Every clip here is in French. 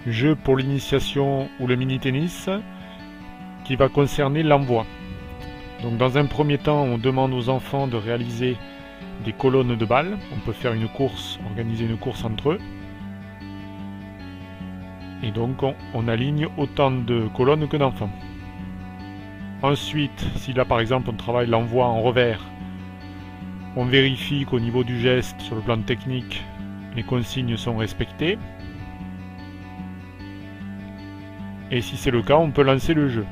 jeu pour l'initiation ou le mini-tennis qui va concerner l'envoi. Donc dans un premier temps, on demande aux enfants de réaliser des colonnes de balles. On peut faire une course, organiser une course entre eux. Et donc on aligne autant de colonnes que d'enfants. Ensuite, si là par exemple on travaille l'envoi en revers, on vérifie qu'au niveau du geste, sur le plan technique, les consignes sont respectées. Et si c'est le cas, on peut lancer le jeu.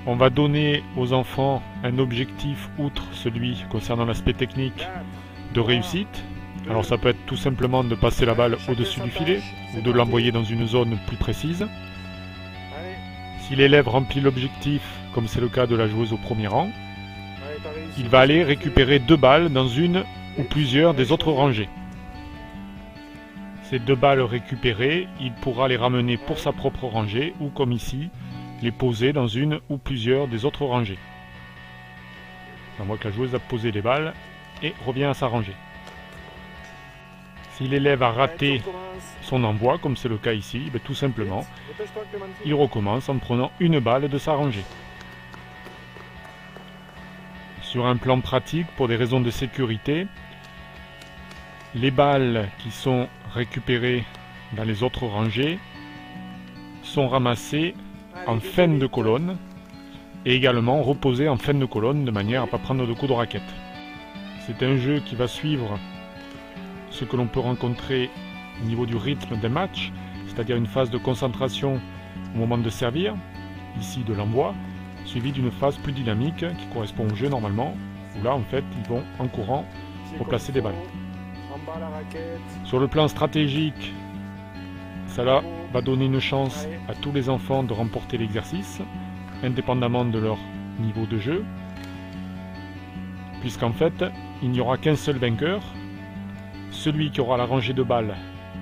On va donner aux enfants un objectif, outre celui concernant l'aspect technique, de réussite. Alors ça peut être tout simplement de passer la balle au-dessus du filet, ou de l'envoyer dans une zone plus précise. Si l'élève remplit l'objectif, comme c'est le cas de la joueuse au premier rang, il va aller récupérer 2 balles dans une ou plusieurs des autres rangées. Ces 2 balles récupérées, il pourra les ramener pour sa propre rangée, ou comme ici, les poser dans une ou plusieurs des autres rangées. On voit que la joueuse a posé les balles et revient à sa rangée. Si l'élève a raté son envoi, comme c'est le cas ici, tout simplement, il recommence en prenant une balle de sa rangée. Sur un plan pratique, pour des raisons de sécurité, les balles qui sont récupérées dans les autres rangées sont ramassées en fin de colonne et également reposées en fin de colonne de manière à ne pas prendre de coups de raquette. C'est un jeu qui va suivre ce que l'on peut rencontrer au niveau du rythme d'un match, c'est-à-dire une phase de concentration au moment de servir, ici de l'envoi, suivi d'une phase plus dynamique qui correspond au jeu normalement, où là en fait ils vont en courant replacer des balles. Sur le plan stratégique, cela va donner une chance à tous les enfants de remporter l'exercice, indépendamment de leur niveau de jeu, puisqu'en fait, il n'y aura qu'un seul vainqueur, celui qui aura la rangée de balles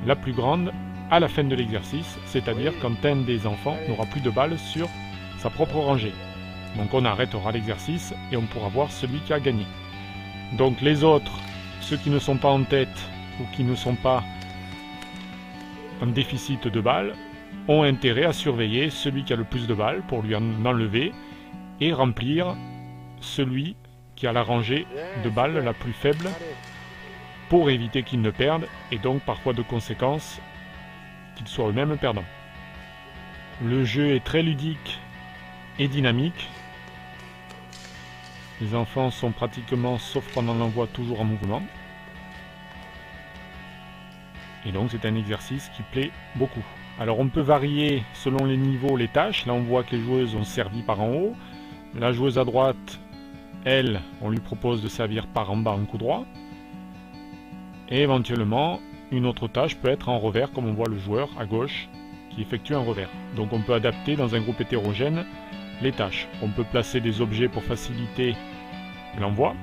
la plus grande à la fin de l'exercice, c'est-à-dire quand un des enfants n'aura plus de balles sur sa propre rangée. Donc on arrêtera l'exercice et on pourra voir celui qui a gagné. Donc les autres, ceux qui ne sont pas en tête ou qui ne sont pas en déficit de balles, ont intérêt à surveiller celui qui a le plus de balles pour lui en enlever et remplir celui qui a la rangée de balles la plus faible pour éviter qu'ils ne perdent et donc parfois de conséquence qu'ils soient eux-mêmes perdants. Le jeu est très ludique et dynamique. Les enfants sont pratiquement, sauf pendant l'envoi, toujours en mouvement. Et donc c'est un exercice qui plaît beaucoup. Alors on peut varier selon les niveaux les tâches. Là on voit que les joueuses ont servi par en haut. La joueuse à droite, elle, on lui propose de servir par en bas en coup droit. Et éventuellement, une autre tâche peut être en revers, comme on voit le joueur à gauche qui effectue un revers. Donc on peut adapter dans un groupe hétérogène les tâches. On peut placer des objets pour faciliter l'envoi.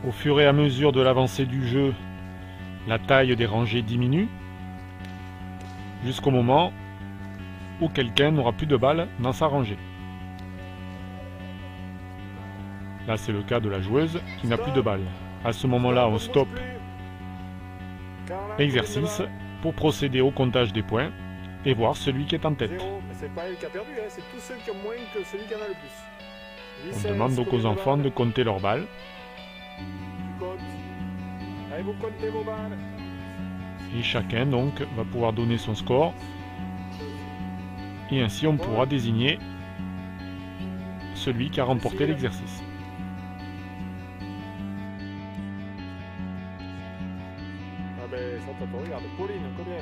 Au fur et à mesure de l'avancée du jeu, la taille des rangées diminue jusqu'au moment où quelqu'un n'aura plus de balles dans sa rangée. Là c'est le cas de la joueuse qui n'a plus de balles. À ce moment-là, on stoppe l'exercice pour procéder au comptage des points et voir celui qui est en tête. C'est pas elle qui a perdu, c'est tous ceux qui ont moins que celui qui en a le plus. On demande donc aux enfants de compter leurs balles. Tu comptes. Allez, vous comptez vos balles. Et chacun donc va pouvoir donner son score. Et ainsi on pourra désigner celui qui a remporté l'exercice. Ah ben ça t'attend, regarde, Pauline, combien?